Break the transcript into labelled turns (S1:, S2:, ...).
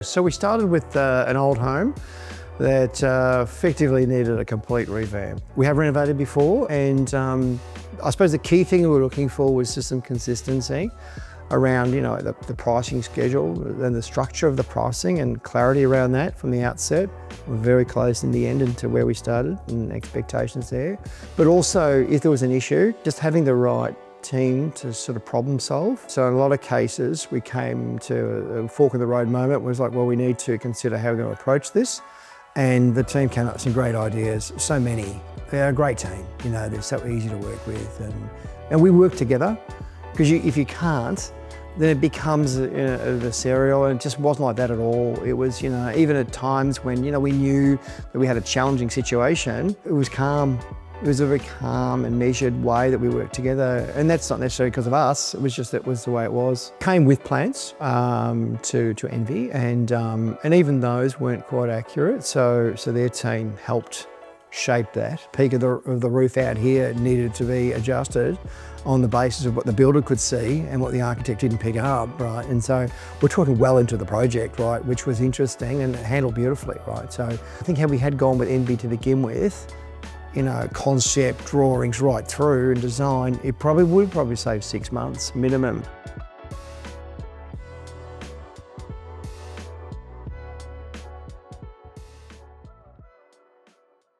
S1: So we started with an old home that effectively needed a complete revamp. We have renovated before, and I suppose the key thing we were looking for was just some consistency around, the pricing schedule and the structure of the pricing and clarity around that from the outset. We're very close in the end into where we started and expectations there. But also, if there was an issue, just having the right team to sort of problem solve. So in a lot of cases, we came to a fork in the road moment. It was like, well, we need to consider how we're going to approach this. And the team came up with some great ideas, so many. They're a great team, they're so easy to work with. And we work together, because if you can't, then it becomes adversarial, and it just wasn't like that at all. It was, even at times when, we knew that we had a challenging situation, it was calm. It was a very calm and measured way that we worked together. And that's not necessarily because of us, it was just that was the way it was. Came with plans to Envy, and even those weren't quite accurate. So their team helped shape that. Peak of the roof out here needed to be adjusted on the basis of what the builder could see and what the architect didn't pick up, right? And so we're talking well into the project, right, which was interesting and handled beautifully, right? So I think had we had gone with Envy to begin with, concept, drawings right through and design, it would probably save 6 months minimum.